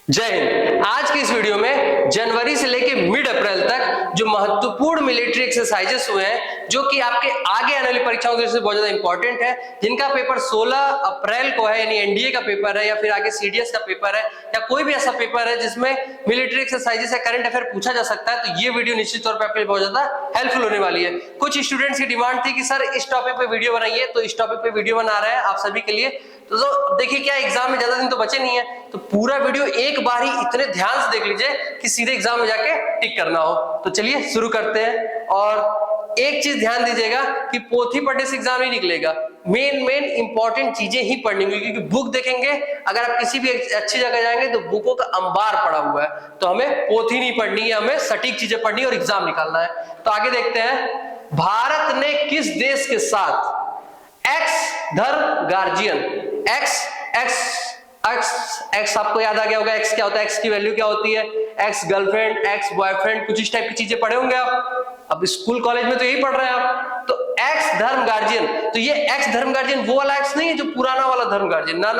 जय हिंद। आज की इस वीडियो में जनवरी से लेके मिड अप्रैल तक जो महत्वपूर्ण मिलिट्री एक्सरसाइजेस हुए हैं, जो कि आपके आगे आने वाली परीक्षाओं के लिए बहुत ज्यादा इंपॉर्टेंट है, जिनका पेपर 16 अप्रैल को है, यानी एनडीए का पेपर है या फिर आगे सीडीएस का पेपर है या कोई भी ऐसा पेपर है जिसमें मिलिट्री एक्सरसाइजेस या करंट अफेयर पूछा जा सकता है, तो ये वीडियो निश्चित तौर पर आपके लिए बहुत ज्यादा हेल्पफुल होने वाली है। कुछ स्टूडेंट्स की डिमांड थी कि सर इस टॉपिक पे वीडियो बनाइए, तो इस टॉपिक पे वीडियो बना रहे हैं आप सभी के लिए। तो देखिए, क्या एग्जाम में ज्यादा दिन तो बचे नहीं है, तो पूरा वीडियो एक बार ही इतने ध्यान से देख लीजिए कि सीधे एग्जाम में जाके टिक करना हो। तो चलिए शुरू करते हैं। और एक चीज ध्यान दीजिएगा कि पोथी पढ़ने से एग्जाम नहीं निकलेगा, मेन इंपॉर्टेंट चीजें ही पढ़नी होंगी, क्योंकि बुक देखेंगे अगर आप किसी भी अच्छी जगह जाएंगे तो बुकों का अंबार पड़ा हुआ है, तो हमें पोथी नहीं पढ़नी है, हमें सटीक चीजें पढ़नी है और एग्जाम निकालना है। तो आगे देखते हैं, भारत ने किस देश के साथ एक्स धर्म गार्जियन, एक्स आपको याद आ गया होगा, एक्स क्या होता है, एक्स की वैल्यू क्या होती है, एक्स गर्लफ्रेंड, एक्स बॉयफ्रेंड, कुछ इस टाइप की चीजें पढ़े होंगे आप। अब स्कूल कॉलेज में तो यही पढ़ रहे हैं आप। तो एक्स धर्म गार्जियन, तो ये एक्स धर्म गार्जियन वो वाला एक्स नहीं है जो पुराना वाला धर्म गार्जियन, ना,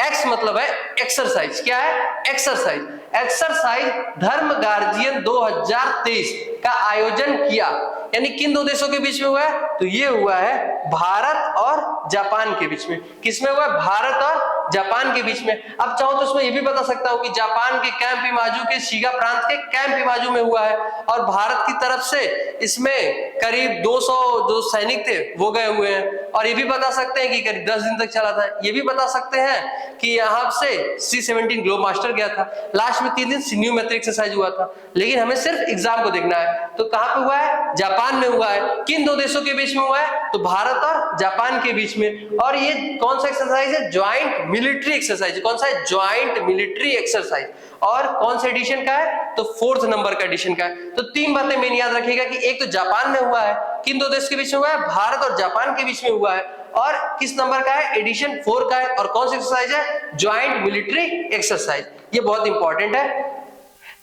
एक्स मतलब है एक्सरसाइज। क्या है? एक्सरसाइज। एक्सरसाइज धर्म गार्जियन 2023 का आयोजन किया, यानी किन दो देशों के बीच में हुआ है? तो ये हुआ है भारत और जापान के बीच में। किसमें हुआ है? भारत और जापान के बीच में। अब चाहो तो इसमें ये भी बता सकता हूं कि जापान के कैंप इमाजू के शिगा प्रांत के कैंप इमाजू में हुआ है, और भारत की तरफ से इसमें करीब 200 जो सैनिक थे वो गए हुए हैं। और ये भी बता सकते हैं कि करीब 10 दिन तक चला था। ये भी बता सकते हैं कि यहाँ से C-17 ग्लोब मास्टर गया था। लास्ट में 3 दिन सिन्यूमेट्री एक्सरसाइज हुआ था, लेकिन हमें सिर्फ एग्जाम को देखना है। तो कहां पे हुआ है? जापान में हुआ है। किन दो देशों के बीच में हुआ है? तो भारत और जापान के बीच में। और ये कौन सा एक्सरसाइज है? Joint military exercise. कौन सा है? Joint military exercise. और कौन से एडिशन का है? तो 4th नंबर का एडिशन का है। तो 3 बातें मेन याद रखिएगा कि एक तो जापान में हुआ है, किन दो देश के बीच में हुआ है? भारत और जापान के बीच में हुआ है, और किस नंबर का है? एडिशन 4 का है। और कौन सी एक्सरसाइज है? Joint military exercise. ये बहुत इंपॉर्टेंट है।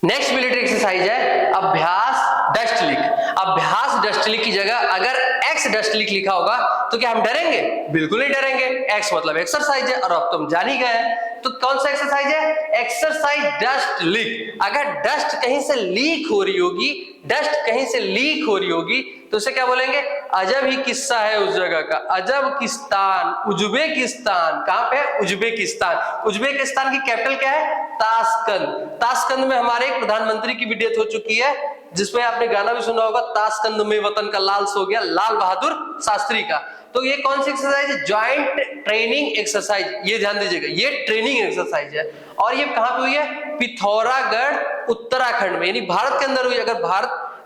नेक्स्ट मिलिट्री एक्सरसाइज है अभ्यास डस्ट लिख। अभ्यास डस्ट लिख की जगह अगर एक्स डस्ट लिख लिखा होगा तो क्या हम डरेंगे? बिल्कुल नहीं डरेंगे। एक्स मतलब एक्सरसाइज है, और अब तुम जान ही गए हैं। तो कौन सा एक्सरसाइज है? Exercise dust leak. अगर डस्ट कहीं से लीक हो रही होगी, डस्ट कहीं से लीक हो रही होगी, तो उसे क्या बोलेंगे? अजब ही किस्सा है उस जगह का। अजबकिस्तान, उज्बेकिस्तान। कहां पे है? उज्बेकिस्तान। उज्बेकिस्तान की कैपिटल क्या है? ताशकंद। ताशकंद में हमारे एक प्रधानमंत्री की भी डेथ हो चुकी है, जिसमें आपने गाना भी सुना होगा, ताशकंद में वतन का लाल सो गया, लाल बहादुर शास्त्री का। तो ये कौन सी एक्सरसाइज है? Joint training exercise. ये ध्यान दीजिएगा, ये ट्रेनिंग एक्सरसाइज है। और ये कहां पे हुई है? पिथौरागढ़ उत्तराखंड में, यानी भारत के अंदर हुई।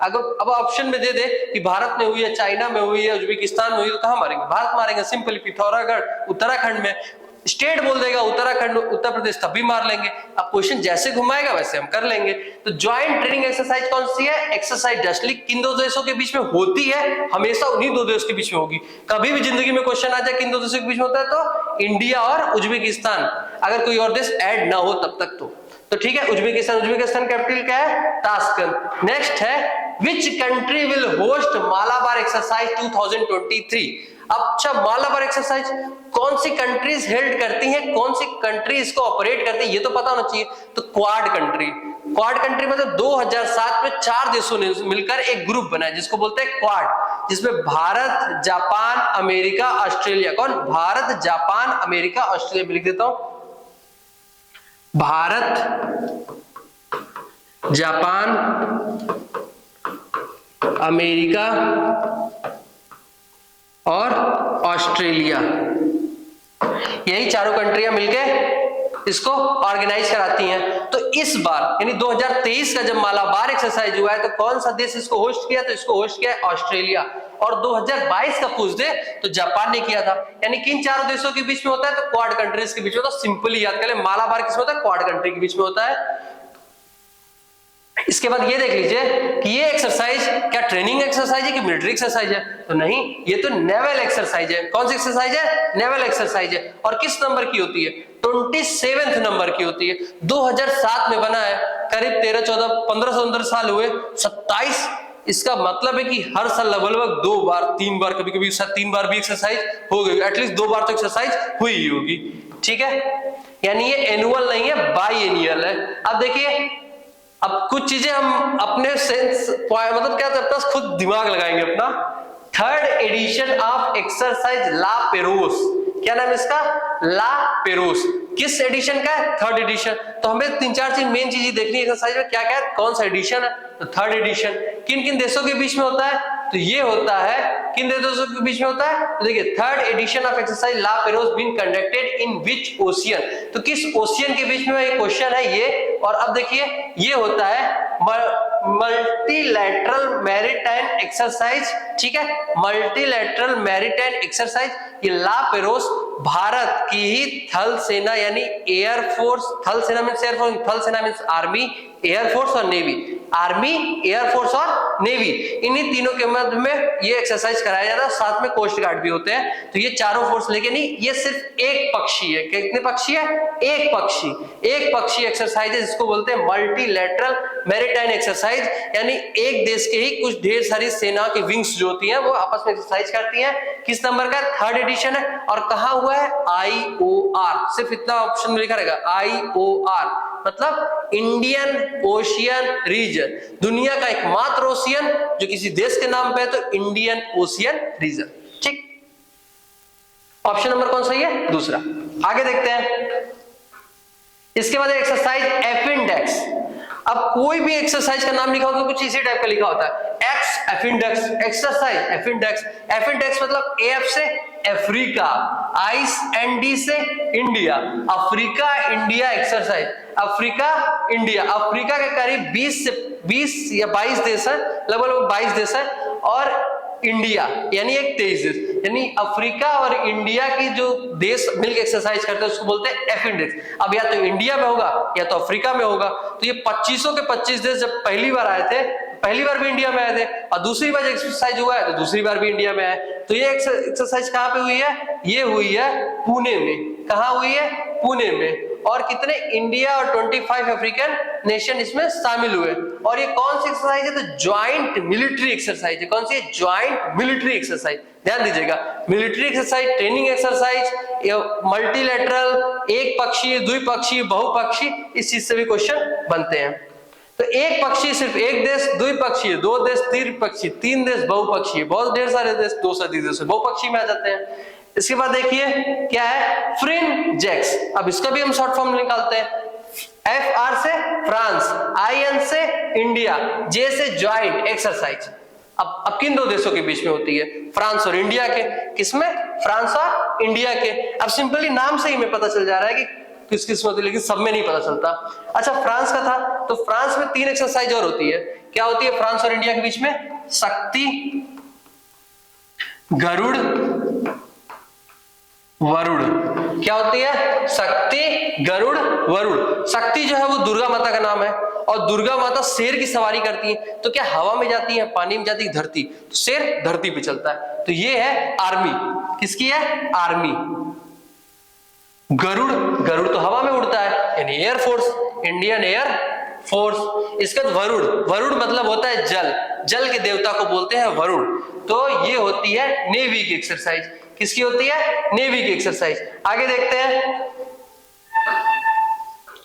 अगर अब ऑप्शन में दे दे कि भारत में हुई है, चाइना में हुई है, उज्बेकिस्तान में हुई, तो कहां मारेंगे? भारत मारेंगे सिंपली। पिथौरागढ़ उत्तराखंड में। स्टेट बोल देगा उत्तराखंड उत्तर प्रदेश, तब भी मार लेंगे। अब क्वेश्चन जैसे घुमाएगा वैसे हम कर लेंगे। तो ज्वाइंट ट्रेनिंग एक्सरसाइज कौन सी है? Exercise dust leak. किन दो देशों के बीच में होती है? हमेशा उन्हीं दो देशों के बीच में होगी। कभी भी जिंदगी में क्वेश्चन आ जाए किन दो देशों के बीच में होता है, तो इंडिया और उज्बेकिस्तान, अगर कोई और देश ऐड ना हो तब तक। तो ठीक है, उज्बेकिस्तान कैपिटल क्या है? ताशकंद। नेक्स्ट है which country will host Malabar exercise 2023। अच्छा, मालाबार एक्सरसाइज कौन सी कंट्रीज हेल्ड करती हैं, कौन सी कंट्री इसको ऑपरेट करती है, ये तो पता होना चाहिए। तो क्वाड कंट्री। क्वाड कंट्री मतलब 2007 में 4 देशों ने मिलकर एक ग्रुप बनाया जिसको बोलते हैं क्वाड, जिसमें भारत, जापान, अमेरिका, ऑस्ट्रेलिया। कौन? Bharat, Japan, America, Australia. लिख देता हूं, भारत, जापान, अमेरिका और ऑस्ट्रेलिया। यही चारों कंट्रियां मिलके इसको ऑर्गेनाइज कराती हैं। तो इस बार यानी 2023 का जब मालाबार एक्सरसाइज हुआ है, तो कौन सा देश इसको होस्ट किया? तो इसको होस्ट किया है ऑस्ट्रेलिया। और 2022 का पूछ दे तो जापान ने किया था। यानी किन चारों देशों के बीच में होता है? तो क्वाड कंट्रीज के बीच में होता है। सिंपली याद कर ले, मालाबार किसमें होता है? क्वाड कंट्री के बीच में होता है। इसके बाद ये देख लीजिए कि ये एक्सरसाइज क्या ट्रेनिंग एक्सरसाइज है कि मिलिट्री एक्सरसाइज है? तो नहीं, ये तो नेवल एक्सरसाइज है। कौन सी एक्सरसाइज है? नेवल एक्सरसाइज है। और किस नंबर की होती है? 27th नंबर की होती है। 2007 में बना है, करीब 13, 14, 15 साल हुए, 27। इसका मतलब है कि हर साल लगभग 2 बार 3 बार, कभी कभी 3 बार भी एक्सरसाइज हो गई, एटलीस्ट 2 बार तो एक्सरसाइज हुई होगी। ठीक है, यानी ये एनुअल नहीं है, बाई एनियल है। अब देखिए, अब कुछ चीजें हम अपने सेंस मतलब क्या अपना खुद दिमाग लगाएंगे अपना। Third edition of exercise La Perouse, क्या नाम है इसका? ला पेरोस। किस एडिशन का है? Third edition. तो हमें 3-4 चीज मेन चीजें देखनी है एक्सरसाइज में, क्या क्या है, कौन सा एडिशन है? तो थर्ड एडिशन। किन किन देशों के बीच में होता है? तो ये होता है, किन देशों के बीच में होता है? तो देखिए, third edition of exercise La Perouse been conducted in which ocean, तो किस ओशियन के बीच में, एक क्वेश्चन है ये। और अब देखिए, ये होता है मल्टीलैटरल मैरीटाइम एक्सरसाइज, ठीक है, मल्टीलैटरल मैरीटाइम एक्सरसाइज। ये ला पेरोस भारत की ही थल सेना यानी एयरफोर्स, थल सेना मींस एयरफोर्स, थल सेना मींस आर्मी, एयरफोर्स और नेवी, आर्मी, एयरफोर्स और नेवी, इन्हीं तीनों के मध्य में ये एक्सरसाइज कराया जाता है। साथ में कोस्ट गार्ड भी होते हैं। तो ये चारों फोर्स लेके नहीं, ये सिर्फ एक पक्षी है। कितने पक्षी है? एक पक्षी, एक पक्षी एक्सरसाइज है, जिसको बोलते हैं मल्टीलैटरल मैरीटाइम एक्सरसाइज। यानी एक देश के ही कुछ ढेर सारी सेना की विंग्स जो होती हैं वो आपस में एक्सरसाइज करती हैं। किस नंबर का? थर्ड एडिशन है। और कहां हुआ है? IOR, सिर्फ इतना ऑप्शन में लिखा रहेगा, IOR मतलब इंडियन ओशियन रीजन, दुनिया का एकमात्र ओशियन जो किसी देश के नाम पे है, तो इंडियन ओशियन रीजन। ठीक, ऑप्शन नंबर कौन सही है? दूसरा। आगे देखते हैं। इसके बाद एक्सरसाइज एफिंडेक्स। अब कोई भी एक्सरसाइज का नाम लिखा होता है कुछ इसी टाइप का लिखा होता है, एक्स एफिंडेक्स, एक्सरसाइज एफिंडेक्स। एफिंडेक्स मतलब एफ से अफ्रीका, आइस एंड डी से India, Africa India exercise, Africa India. Africa के करीब 20 या 22 देश है, लगभग 22 देश है, और इंडिया यानी एक 23 देश, यानी अफ्रीका और इंडिया की जो देश मिलकर एक्सरसाइज करते हैं उसको बोलते हैं एफिंडेक्स। अब या तो इंडिया में होगा या तो अफ्रीका में होगा। तो ये 25 के 25 देश जब पहली बार आए थे, पहली बार भी इंडिया में आए थे, और दूसरी बार एक्सरसाइज हुआ है तो दूसरी बार भी इंडिया में आए। तो ये एक्सरसाइज कहां पे हुई है? ये हुई है पुणे में। कहां हुई है? पुणे में। और कितने? इंडिया और 25 अफ्रीकन नेशन इसमें शामिल हुए। और ये कौन सी एक्सरसाइज है? तो ज्वाइंट मिलिट्री एक्सरसाइज है। कौन सी है? Joint military exercise. ध्यान दीजिएगा, military exercise, training exercise, multilateral, एक पक्षीय, द्विपक्षीय, बहुपक्षीय, इस चीज से भी क्वेश्चन बनते हैं। तो एक पक्षी सिर्फ एक देश, द्विपक्षीय 2 देश, त्रिपक्षीय 3 देश, बहुपक्षीय बहुत ढेर सारे देश, 230 देश बहुपक्षी में आ जाते हैं। इसके बाद देखिए क्या है? फ्रिंजेक्स। अब इसका भी हम शॉर्ट फॉर्म निकालते हैं। FR से फ्रांस, IN से इंडिया, J से ज्वाइंट एक्सरसाइज। अब किन 2 देशों के बीच में होती है? फ्रांस और इंडिया के। किसमें? फ्रांस और इंडिया के। अब सिंपली नाम से ही हमें पता चल जा रहा है कि किस किस में होती है, लेकिन सब में नहीं पता चलता। अच्छा, फ्रांस का था, तो फ्रांस में 3 एक्सरसाइज और होती है। क्या होती है फ्रांस और इंडिया के बीच में? शक्ति, गरुड़, वरुड़। क्या होती है? शक्ति, गरुड़, वरुड़। शक्ति जो है वो दुर्गा माता का नाम है, और दुर्गा माता शेर की सवारी करती है। तो क्या हवा में जाती है, पानी में जाती है, धरती? तो शेर धरती पे चलता है। तो ये है आर्मी। किसकी है? आर्मी। गरुड़, गरुड़ तो हवा में उड़ता है, यानी एयरफोर्स, इंडियन एयर फोर्स। इसका वरुड़, वरुड़ मतलब होता है जल, जल के देवता को बोलते हैं वरुड़। तो ये होती है नेवी की एक्सरसाइज। किसकी होती है? नेवी की एक्सरसाइज। आगे देखते हैं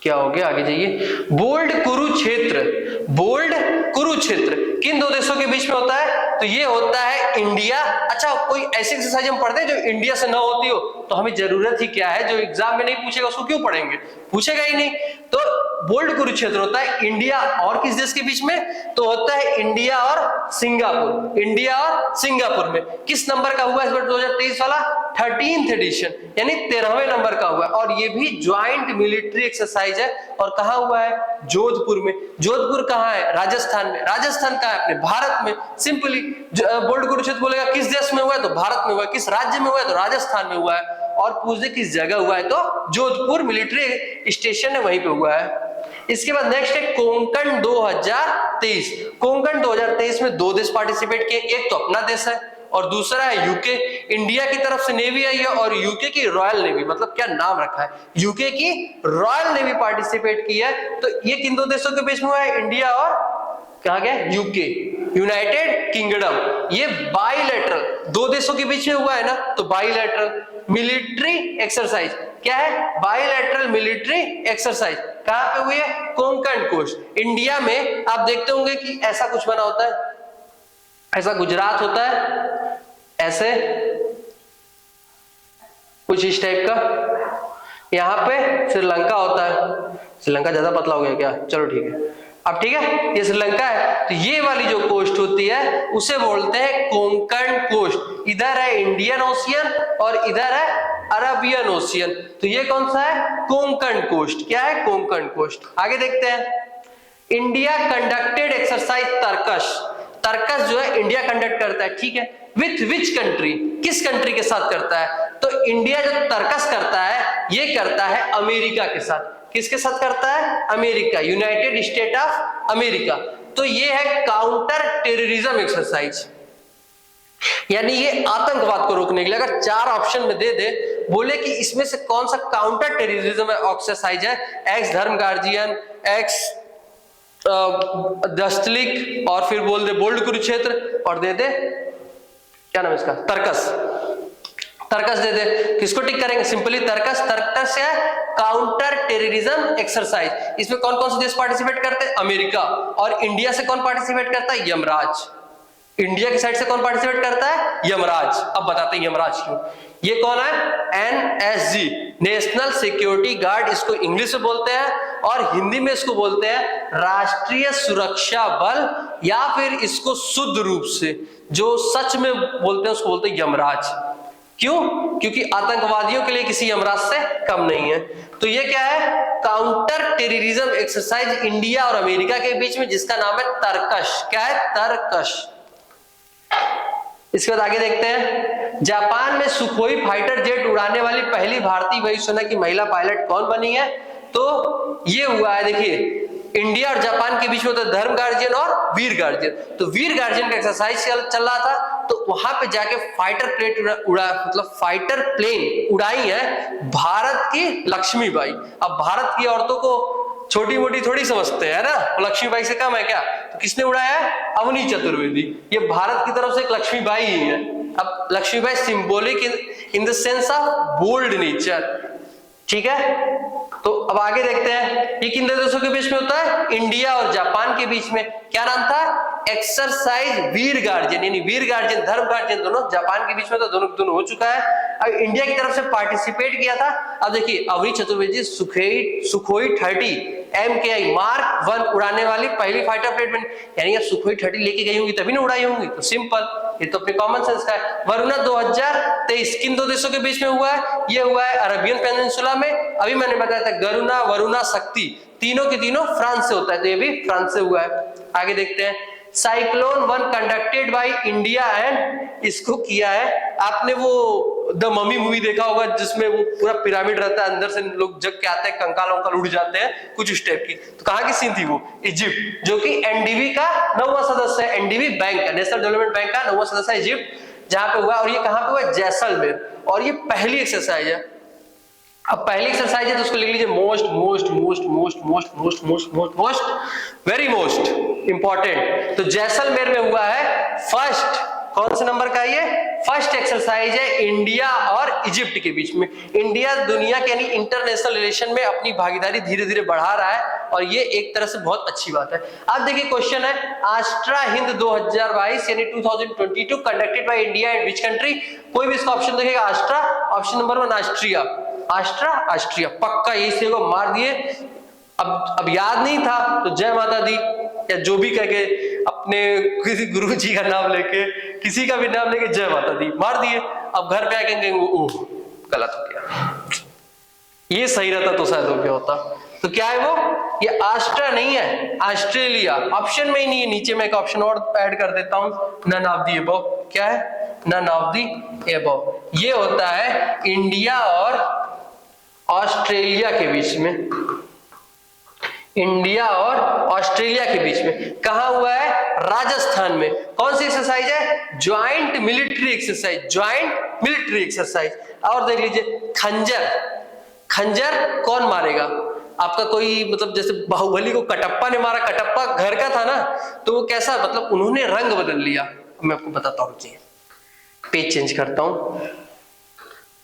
क्या हो गया, आगे जाइए। बोल्ड कुरुक्षेत्र, बोल्ड कुरुक्षेत्र किन 2 देशों के बीच में होता है? तो ये होता है इंडिया। अच्छा, कोई ऐसी एक्सरसाइज हम पढ़ते हैं जो इंडिया से ना होती हो, तो हमें जरूरत ही क्या है? जो एग्जाम में नहीं पूछेगा उसको क्यों पढ़ेंगे? पूछेगा ही नहीं। तो बोल्ड कुरुक्षेत्र होता है इंडिया और किस देश के बीच में? तो होता है इंडिया और सिंगापुर, इंडिया और सिंगापुर में। किस नंबर का हुआ इस बार 2023 वाला? 13th एडिशन, यानी 13वें नंबर का हुआ है। और ये भी ज्वाइंट मिलिट्री एक्सरसाइज है। और कहां हुआ है? जोधपुर में। जोधपुर कहां है? राजस्थान में। राजस्थान कहां है? अपने भारत में। सिंपली बोल्ड कुरुक्षेत्र बोलेगा किस देश में हुआ है? तो भारत में हुआ है। किस राज्य में हुआ है? तो राजस्थान में हुआ है। और पूछे किस जगह हुआ है? तो जोधपुर मिलिट्री स्टेशन है, वहीं पे हुआ है। इसके बाद नेक्स्ट है कोंकण 2023। कोंकण 2023 में 2 देश पार्टिसिपेट किए, एक तो अपना देश है और दूसरा है यूके। इंडिया की तरफ से नेवी आई है और यूके की रॉयल नेवी, मतलब क्या नाम रखा है, यूके की रॉयल नेवी पार्टिसिपेट की है। तो ये किन 2 देशों के बीच में हुआ है? इंडिया और कहा गया? UK, United kingdom. ये बाइलेटरल 2 देशों के बीच में हुआ है ना, तो बाइलेटरल। Military exercise. क्या है? Bilateral military exercise. कहां पे हुई है? कोंकण कोस्ट। इंडिया में आप देखते होंगे कि ऐसा कुछ बना होता है, ऐसा गुजरात होता है, ऐसे कुछ इस टाइप का, यहां पे श्रीलंका होता है। श्रीलंका ज्यादा पतला हो गया क्या? चलो ठीक है, अब ठीक है, ये श्रीलंका है। तो ये वाली जो कोस्ट होती है उसे बोलते हैं कोंकण कोस्ट। इधर है इंडियन ओशियन और इधर है अरबियन ओशियन। तो ये कौन सा है? कोंकण कोस्ट। क्या है? कोंकण कोस्ट। आगे देखते हैं, इंडिया कंडक्टेड एक्सरसाइज तरकश। तरकश जो है इंडिया कंडक्ट करता है, ठीक है। With which country? किस कंट्री के साथ करता है? तो इंडिया जो तरकश करता है ये करता है अमेरिका के साथ। किसके साथ करता है? America, United state of America. तो ये है काउंटर टेररिज्म एक्सरसाइज, यानी ये आतंकवाद को रोकने के लिए। अगर 4 ऑप्शन में दे दे, बोले कि इसमें से कौन सा काउंटर टेररिज्म एक्सरसाइज है, एक्स धर्म गार्जियन, एक्स दस्तलिक, और फिर बोल दे बोल्ड कुरुक्षेत्र, और दे दे क्या नाम है इसका, तरकस। तरकस दे दे, किसको टिक करेंगे? सिंपली तरकस। तरकस है काउंटर टेररिज्म एक्सरसाइज। इसमें कौन कौन से देश पार्टिसिपेट करते हैं? अमेरिका। और इंडिया से कौन पार्टिसिपेट करता है? यमराज। इंडिया की साइड से कौन पार्टिसिपेट करता है? यमराज। अब बताते हैं यमराज क्यों। ये कौन है? एनएसजी, नेशनल सिक्योरिटी गार्ड, इसको इंग्लिश में बोलते हैं, और हिंदी में इसको बोलते हैं राष्ट्रीय सुरक्षा बल, या फिर इसको शुद्ध रूप से जो सच में बोलते हैं उसको बोलते हैं यमराज। क्यों? क्योंकि आतंकवादियों के लिए किसी यमराज से कम नहीं है। तो ये क्या है? काउंटर टेररिज्म एक्सरसाइज इंडिया और अमेरिका के बीच में, जिसका नाम है तरकश। क्या है? तरकश। इसके बाद आगे देखते हैं, जापान में सुखोई फाइटर जेट उड़ाने वाली पहली भारतीय वायुसेना की महिला पायलट कौन बनी है? तो ये हुआ है, देखिए, इंडिया और जापान के बीच में तो धर्म गार्जियन और वीर गार्जियन। तो वीर गार्जियन का एक्सरसाइज चल रहा था, तो वहां पे जाके फाइटर फाइटर प्लेन उड़ाई है भारत की लक्ष्मीबाई। अब भारत की औरतों को छोटी मोटी थोड़ी समझते हैं ना, लक्ष्मीबाई से कम है क्या? तो किसने उड़ाया है? अवनी चतुर्वेदी। ये भारत की तरफ से एक लक्ष्मीबाई ही है। अब Laxmibai symbolic in the sense of bold nature, ठीक है। तो अब आगे देखते हैं, ये किन देशों के बीच में होता है? इंडिया और जापान के बीच में। क्या नाम था? एक्सरसाइज वीर गार्जियन, यानी वीर गार्जियन धर्म गार्जियन दोनों जापान के बीच में, तो दोनों हो चुका है। अब इंडिया की तरफ से पार्टिसिपेट किया था। अब देखिए, Avani Chaturvedi Sukhoi 30 MKI Mark 1 उड़ाने वाली पहली फाइटर प्लेन, यानी सुखोई 30 लेके गई होंगी तभी ना उड़ाई होंगी। तो सिंपल, ये तो अपने कॉमन सेंस का है। वरुणा 2023 किन 2 देशों के बीच में हुआ है? ये हुआ है अरबियन पेनिनसुला में। अभी मैंने बताया था गरुणा, वरुणा, शक्ति, तीनों के तीनों फ्रांस से होता है, तो ये भी फ्रांस से हुआ है। आगे देखते हैं, cyclone 1 conducted by India and, इसको किया है, आपने वो द ममी मूवी देखा होगा जिसमें वो पूरा पिरामिड रहता है, अंदर से लोग जग के आते हैं, कंकाल वंकाल उड़ जाते हैं, कुछ उस टाइप की। तो कहां की सीन थी वो? इजिप्ट, जो कि एनडीबी का 9वां सदस्य है, एनडीबी बैंक का, नेशनल डेवलपमेंट बैंक का 9वां सदस्य है इजिप्ट, जहां पे हुआ। और ये कहां पे हुआ? जैसलमेर। और ये पहली एक्सरसाइज है। अब पहली एक्सरसाइज है तो उसको लिख लीजिए most most most most most most most most most very most important. तो जैसलमेर में हुआ है फर्स्ट, कौन से नंबर का? ये फर्स्ट एक्सरसाइज है इंडिया और इजिप्ट के बीच में। इंडिया दुनिया के यानी इंटरनेशनल रिलेशन में अपनी भागीदारी धीरे धीरे बढ़ा रहा है, और ये एक तरह से बहुत अच्छी बात है। अब देखिए क्वेश्चन है, आस्ट्रा हिंद 2022 यानी 2022 conducted by India and which country? कोई भी इसका ऑप्शन देखेगा आस्ट्रा, ऑप्शन नंबर 1 ऑस्ट्रिया। ऑस्ट्रिया पक्का, यही से को मार दिए। अब याद नहीं था तो जय माता दी या जो भी कह के, अपने किसी गुरु जी का नाम लेके, किसी का भी नाम लेके जय माता दी मार दिए। अब घर पे आके ओह गलत हो गया, ये सही रहता तो शायद हो गया होता। तो क्या है वो? ये आस्ट्रा नहीं है, ऑस्ट्रेलिया। ऑप्शन में ही नहीं है, नीचे मैं एक ऑप्शन और ऐड कर देता हूं, नन ऑफ द अबव। क्या है? None of the above. ये होता है इंडिया और ऑस्ट्रेलिया के बीच में, इंडिया और ऑस्ट्रेलिया के बीच में। कहां हुआ है? राजस्थान में। कौन सी एक्सरसाइज है? Joint military exercise, joint military exercise. और देख लीजिए, खंजर, खंजर कौन मारेगा? आपका कोई मतलब जैसे बाहुबली को कटप्पा ने मारा, कटप्पा घर का था ना, तो वो कैसा, मतलब उन्होंने रंग बदल लिया। मैं आपको बताता हूं, पेज चेंज करता हूं।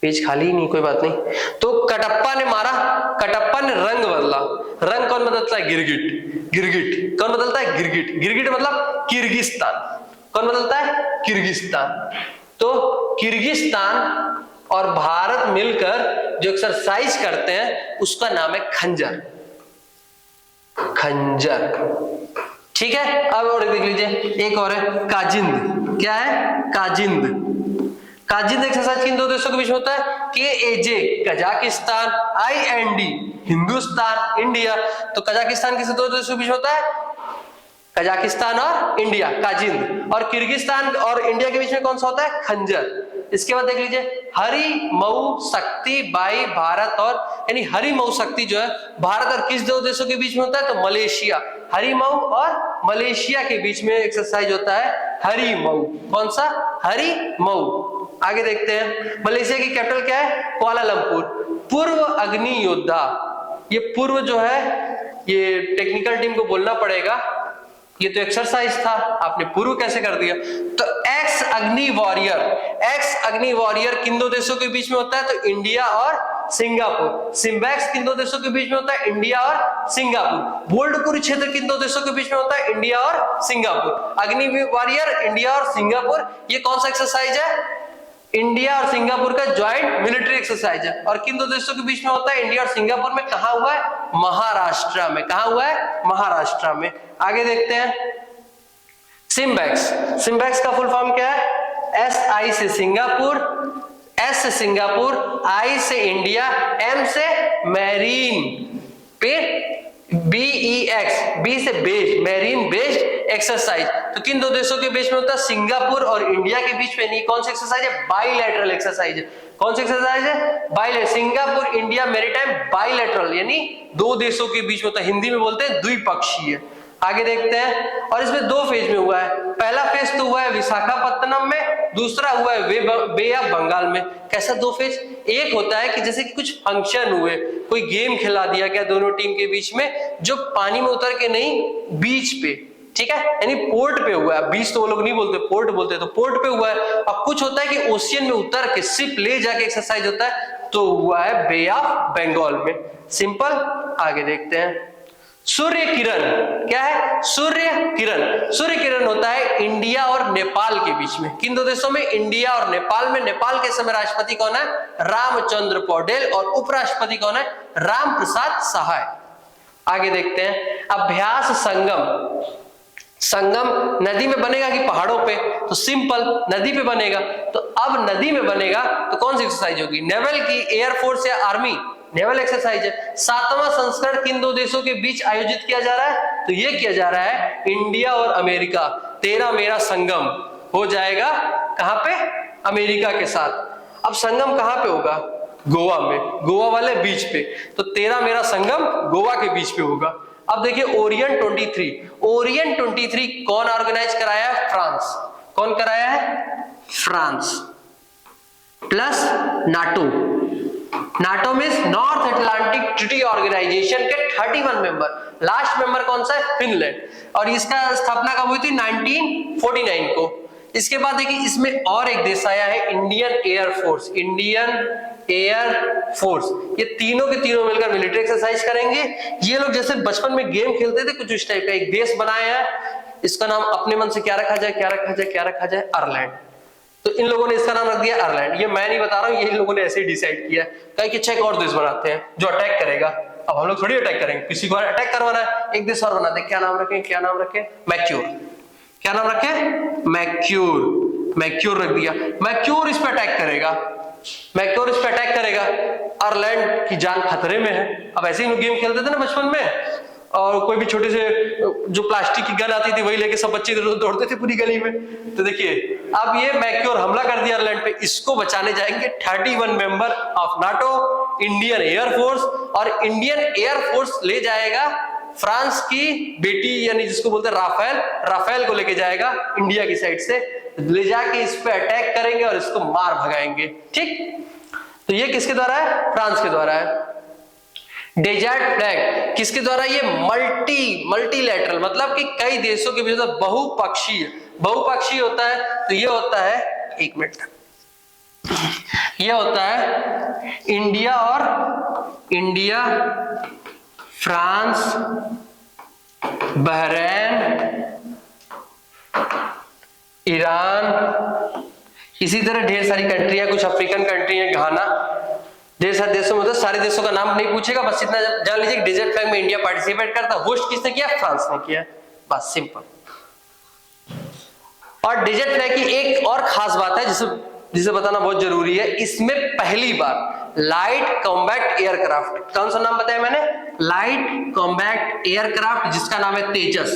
पेज खाली ही नहीं, कोई बात नहीं। तो कटप्पा ने मारा, कटप्पा ने रंग बदला। रंग कौन बदलता है? गिरगिट। गिरगिट कौन बदलता है? गिरगिट। गिरगिट मतलब किर्गिस्तान। कौन बदलता है? किर्गिस्तान। तो किर्गिस्तान और भारत मिलकर जो एक्सरसाइज करते हैं उसका नाम है खंजर। खंजर, ठीक है। अब और देख लीजिए, एक और है काजिंद। क्या है? काजिंद। काजिंद एक्सरसाइज किन दो देशों के बीच में होता है? KAJ Kazakhstan, IND Hindustan, India. तो कजाकिस्तान किस दो देशों के बीच में होता है? कजाकिस्तान और इंडिया, काजिंद। और किर्गिस्तान और इंडिया के बीच में कौन सा होता है? खंजर। इसके बाद देख लीजिए, हरि मऊ शक्ति बाई भारत और, यानी हरि मऊ शक्ति जो है भारत और किस दो देशों के बीच में होता है? तो मलेशिया। हरि मऊ और मलेशिया के बीच में एक्सरसाइज होता है हरि मऊ। कौन सा? हरि मऊ। आगे देखते हैं, मलेशिया की कैपिटल क्या है? कुआलालंपुर। पूर्व अग्नि योद्धा, ये पूर्व जो है ये टेक्निकल टीम को बोलना पड़ेगा, ये तो एक्सरसाइज था, आपने पूर्व कैसे कर दिया? तो एक्स अग्नि वॉरियर, एक्स अग्नि वॉरियर किन दो देशों के बीच में होता है? तो इंडिया और सिंगापुर। सिम्बैक्स किन दो देशों के बीच में होता है? इंडिया और सिंगापुर। बोल्ड कुरुक्षेत्र किन दो देशों के बीच में होता है? इंडिया और सिंगापुर। अग्नि वॉरियर इंडिया और सिंगापुर, ये कौन सा एक्सरसाइज है? इंडिया और सिंगापुर का ज्वाइंट मिलिट्री एक्सरसाइज है। और किन दो देशों के बीच में होता है? इंडिया और सिंगापुर में। कहां हुआ है? महाराष्ट्र में। कहां हुआ है? महाराष्ट्र में। आगे देखते हैं, सिम्बैक्स। सिम्बैक्स का फुल फॉर्म क्या है? SI से सिंगापुर, S से सिंगापुर, I से इंडिया, M से मैरीन, पे BEX, B से बेस्ड, मैरीन बेस्ड एक्सरसाइज। तो किन दो देशों के बीच में होता है? सिंगापुर और इंडिया के बीच में। नहीं, कौन सी एक्सरसाइज है? बाइलैटरल एक्सरसाइज है। कौन सी एक्सरसाइज है? Bilateral. Singapore India maritime bilateral, यानी दो देशों के बीच में होता है। हिंदी में बोलते हैं द्विपक्षीय। आगे देखते हैं, और इसमें दो फेज में हुआ है। पहला फेज तो हुआ है विशाखापत्तनम में, दूसरा हुआ है बे ऑफ बंगाल में। कैसा दो फेज? एक होता है कि जैसे कि कुछ फंक्शन हुए, कोई गेम खिला दिया गया दोनों टीम के बीच में, जो पानी में उतर के नहीं, बीच पे, ठीक है, यानी पोर्ट पे हुआ है। बीच तो वो लोग नहीं बोलते, पोर्ट बोलते, तो पोर्ट पे हुआ है। और कुछ होता है कि ओशियन में उतर के शिप ले जाके एक्सरसाइज होता है, तो हुआ है बे ऑफ बंगाल में। सिंपल। आगे देखते हैं, सूर्य किरण। क्या है? सूर्य किरण। सूर्य किरण होता है इंडिया और नेपाल के बीच में। किन दो देशों में? इंडिया और नेपाल में। नेपाल के समय राष्ट्रपति कौन है? रामचंद्र पौडेल। और उपराष्ट्रपति कौन है? राम प्रसाद सहाय। आगे देखते हैं, अभ्यास संगम। संगम नदी में बनेगा कि पहाड़ों पे? तो सिंपल, नदी पे बनेगा। तो अब नदी में बनेगा तो कौन सी एक्सरसाइज होगी? नेवल की, एयरफोर्स या आर्मी? नेवल एक्सरसाइज है। 7वां संस्करण किन दो देशों के बीच आयोजित किया जा रहा है? तो ये किया जा रहा है इंडिया और अमेरिका। तेरा मेरा संगम हो जाएगा कहां पे? अमेरिका के साथ। अब संगम कहां पे होगा? गोवा में, गोवा वाले बीच पे। तो तेरा मेरा संगम गोवा के बीच पे होगा। अब देखिए, ओरियंट 23। ओरियंट 23 कौन ऑर्गेनाइज कराया है? फ्रांस। कौन कराया है? France. Plus NATO. NATO means North Atlantic Treaty Organization के 31 मेंबर। लास्ट मेंबर कौन सा है? फिनलैंड। और इसका स्थापना कब हुई थी? 1949 को। इसके बाद देखिए, इसमें और एक देश आया है, Indian air force. Indian air force. ये तीनों के तीनों मिलकर मिलिट्री एक्सरसाइज करेंगे। ये लोग जैसे बचपन में गेम खेलते थे कुछ इस टाइप का, एक देश बनाया है, इसका नाम अपने मन से क्या रखा जाए, क्या रखा जाए, क्या रखा जाए? आयरलैंड। तो इन लोगों ने इसका नाम रख दिया आयरलैंड। ये मैं नहीं बता रहा हूं, ये इन लोगों ने ऐसे ही डिसाइड किया। कहीं कि अच्छा एक और देश बनाते हैं जो अटैक करेगा। अब हम लोग थोड़ी अटैक करेंगे, किसी को अटैक करवाना है, एक देश और बनाते हैं। क्या नाम रखें? क्या नाम रखें? मैक्यूर। क्या नाम रखें? मैक्यूर। मैक्यूर रख दिया। मैक्यूर इस पर अटैक करेगा, मैक्यूर इस पर अटैक करेगा। आयरलैंड की जान खतरे में है। अब ऐसे ही लोग गेम खेलते थे ना बचपन में, और कोई भी छोटे से जो प्लास्टिक की गन आती थी वही लेके सब बच्चे दौड़ते थे पूरी गली में। तो देखिए, अब ये मैक्यूर हमला कर दिया आयरलैंड पे। इसको बचाने जाएंगे 31 member of NATO, Indian air force. और इंडियन एयरफोर्स ले जाएगा फ्रांस की बेटी, यानी जिसको बोलते हैं राफेल, राफेल को लेके जाएगा इंडिया की साइड से, ले जाके इस पे अटैक करेंगे और इसको मार भगाएंगे। ठीक, तो ये किसके द्वारा है? फ्रांस के द्वारा है। डेजर्ट फ्लैग किसके द्वारा? ये मल्टीलैटरल, मतलब कि कई देशों के बीच बहुपक्षीय, बहुपक्षीय होता है। तो ये होता है, एक मिनट, ये होता है इंडिया फ्रांस, बहरीन, ईरान, इसी तरह ढेर सारी कंट्री है, कुछ अफ्रीकन कंट्री है, घाना, ढेर सारे देशों में, मतलब सारे देशों का नाम नहीं पूछेगा, बस इतना जान लीजिए डेजर्ट फ्लैग में इंडिया पार्टिसिपेट करता। होस्ट किसने किया? फ्रांस ने किया, बस सिंपल। और डेजर्ट फ्लैग की एक और खास बात है जिसे बताना बहुत जरूरी है, इसमें पहली बार लाइट कॉम्बैट एयरक्राफ्ट, कौन सा नाम बताया मैंने? लाइट कॉम्बैट एयरक्राफ्ट, जिसका नाम है तेजस।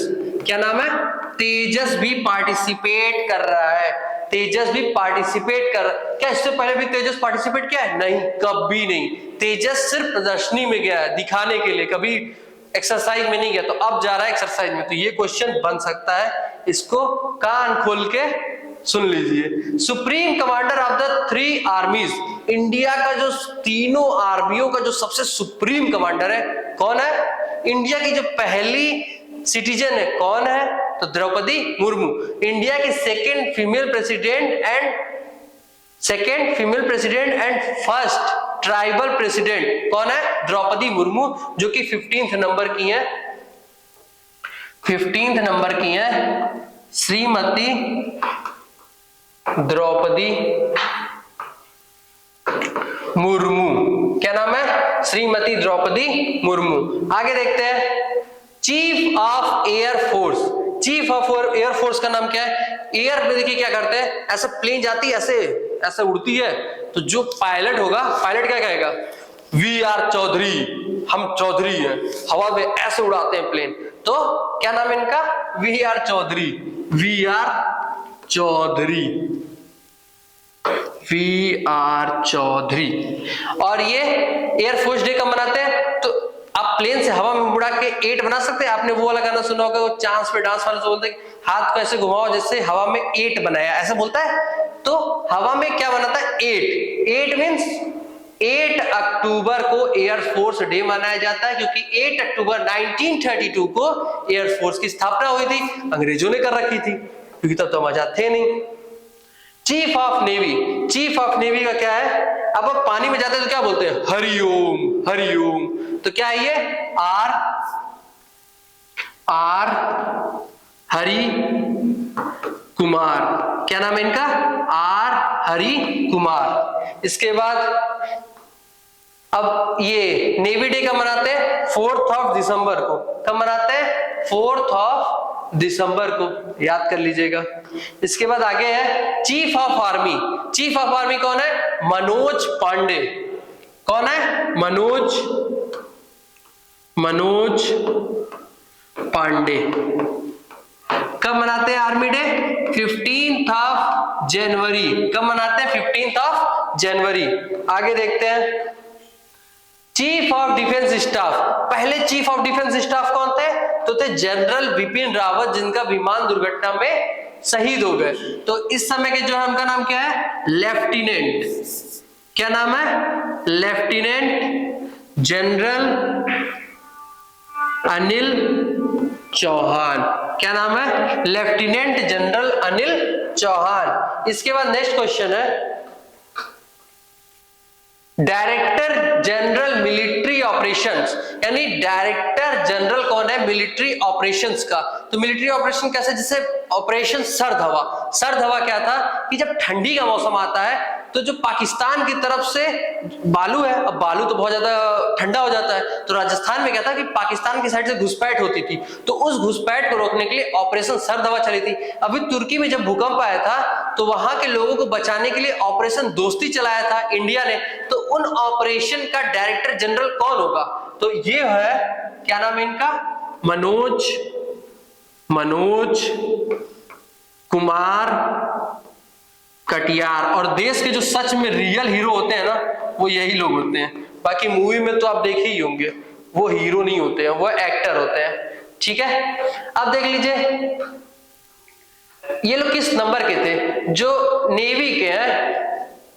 क्या नाम है? तेजस भी पार्टिसिपेट कर रहा है। तेजस भी पार्टिसिपेट कर, क्या इससे पहले भी तेजस पार्टिसिपेट किया है? नहीं, कभी नहीं। तेजस सिर्फ प्रदर्शनी में गया है, दिखाने के लिए, कभी एक्सरसाइज में नहीं गया। तो अब जा रहा है एक्सरसाइज में। तो ये क्वेश्चन बन सकता है, इसको कान खोल के सुन लीजिए। Supreme commander of the 3 आर्मीज, India का जो तीनों आर्मियों का जो सबसे सुप्रीम कमांडर है, कौन है? इंडिया की जो पहली सिटीजन है, कौन है? तो द्रौपदी मुर्मू। इंडिया की second female president and first tribal president कौन है? द्रौपदी मुर्मू, जो कि 15th नंबर की है, 15th नंबर की है श्रीमती द्रौपदी मुर्मू। क्या नाम है? श्रीमती द्रौपदी मुर्मू। आगे देखते हैं, chief of air force. Chief of air force का नाम क्या है? एयर में देखिए क्या करते हैं, ऐसे प्लेन जाती है, ऐसे उड़ती है, तो जो पायलट होगा, पायलट क्या कहेगा? वी आर चौधरी, हम चौधरी हैं, हवा में ऐसे उड़ाते हैं प्लेन। तो क्या नाम है इनका? V R Chaudhary, V R Chaudhary, V R Chaudhary. और ये एयरफोर्स डे कब मनाते हैं? तो आप प्लेन से हवा में उड़ा के 8 बना सकते हैं। आपने वो वाला गाना सुना होगा, वो चांस पे डांस वाला, बोलते हैं हाथ को ऐसे घुमाओ जैसे हवा में 8 बनाया, ऐसा बोलता है। तो हवा में क्या बनाता है? 8 मीन्स 8 अक्टूबर को एयरफोर्स डे मनाया जाता है, क्योंकि 8 अक्टूबर 1932 को एयरफोर्स की स्थापना हुई थी। अंग्रेजों ने कर रखी थी, क्योंकि तब तो आजाद थे नहीं। Chief of navy, chief of navy का क्या है? अब आप पानी में जाते हैं तो क्या बोलते हैं? हरिओम, हरिओम। तो क्या है ये? आर हरि कुमार। क्या नाम है इनका? आर हरि कुमार। इसके बाद अब ये नेवी डे कब मनाते हैं? 4 दिसंबर को। कब मनाते हैं? 4 दिसंबर को, याद कर लीजिएगा। इसके बाद आगे है chief of army. Chief of army कौन है? मनोज पांडे। कौन है? मनोज पांडे। कब मनाते हैं आर्मी डे? 15 जनवरी। कब मनाते हैं? 15 जनवरी। आगे देखते हैं, चीफ ऑफ डिफेंस स्टाफ। पहले चीफ ऑफ डिफेंस स्टाफ कौन थे? तो थे जनरल बिपिन रावत, जिनका विमान दुर्घटना में शहीद हो गए। तो इस समय के जो है उनका नाम क्या है? लेफ्टिनेंट। क्या नाम है? Lieutenant general Anil Chauhan. क्या नाम है? Lieutenant general Anil Chauhan. इसके बाद नेक्स्ट क्वेश्चन है, डायरेक्टर जनरल मिलिट्री ऑपरेशंस, यानी डायरेक्टर जनरल कौन है? मिलिट्री ऑपरेशंस का। तो मिलिट्री ऑपरेशन कैसे? जैसे ऑपरेशन सर्द हवा। सर्द हवा क्या था कि जब ठंडी का मौसम आता है तो जो पाकिस्तान की तरफ से बालू है, अब बालू तो बहुत ज्यादा ठंडा हो जाता है, तो राजस्थान में क्या था कि पाकिस्तान की साइड से घुसपैठ होती थी, तो उस घुसपैठ को रोकने के लिए ऑपरेशन सर्द हवा चली थी। अभी तुर्की में जब भूकंप आया था तो वहां के लोगों को बचाने के लिए ऑपरेशन दोस्ती चलाया था इंडिया ने। तो उन ऑपरेशन का डायरेक्टर जनरल कौन होगा? तो ये है, क्या नाम है इनका? मनोज कुमार कटियार। और देश के जो सच में रियल हीरो होते हैं ना, वो यही लोग होते हैं। बाकी मूवी में तो आप देखे ही होंगे, वो हीरो नहीं होते हैं, वो एक्टर होते हैं। ठीक है, अब देख लीजिए ये लोग किस नंबर के थे? जो नेवी के हैं,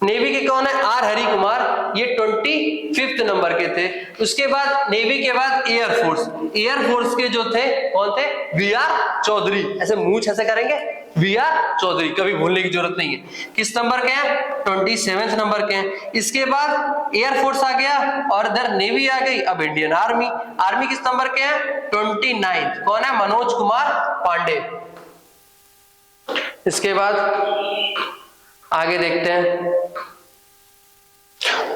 नेवी के कौन है? आर हरि कुमार, ये 25th नंबर के थे। उसके बाद नेवी के बाद एयरफोर्स, एयरफोर्स के जो थे कौन थे? V R Chaudhary. ऐसे मुंह ऐसे करेंगे, वी आर चौधरी, कभी भूलने की जरूरत नहीं है। किस नंबर के हैं? 27 नंबर के हैं। इसके बाद एयरफोर्स आ गया और इधर नेवी आ गई। अब इंडियन आर्मी, आर्मी किस नंबर के हैं? 29। कौन है? मनोज कुमार पांडे। इसके बाद आगे देखते हैं,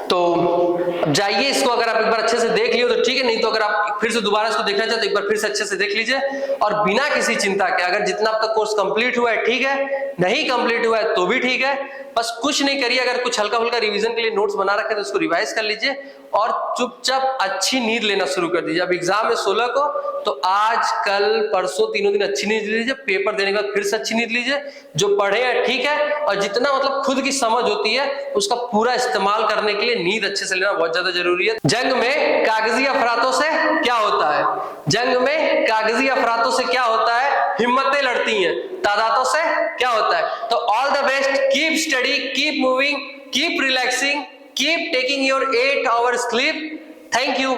तो जाइए इसको, अगर आप एक बार अच्छे से देख लियो तो ठीक है, नहीं तो अगर आप फिर से दोबारा इसको देखना चाहते तो एक बार फिर से अच्छे से देख लीजिए। और बिना किसी चिंता के, अगर जितना अब तक कोर्स कंप्लीट हुआ है ठीक है, नहीं कंप्लीट हुआ है तो भी ठीक है, बस कुछ नहीं करिए। अगर कुछ हल्का फुल्का रिवीजन के लिए नोट्स बना रखे तो उसको रिवाइज कर लीजिए और चुपचाप अच्छी नींद लेना शुरू कर दीजिए। अब एग्जाम है 16 को, तो आज कल परसों तीनों दिन अच्छी नींद लीजिए, पेपर देने के बाद फिर से अच्छी नींद लीजिए। जो पढ़े हैं ठीक है, और जितना मतलब खुद की समझ होती है उसका पूरा इस्तेमाल करने के लिए नींद अच्छे से लेना बहुत ज्यादा जरूरी है। जंग में कागजी अफरातों से क्या होता है? जंग में कागजी अफरातों से क्या होता है? हिम्मतें लड़ती हैं। तादादों से क्या होता है? तो all the best, keep study, keep moving, keep relaxing, keep taking your 8 hours sleep. Thank you.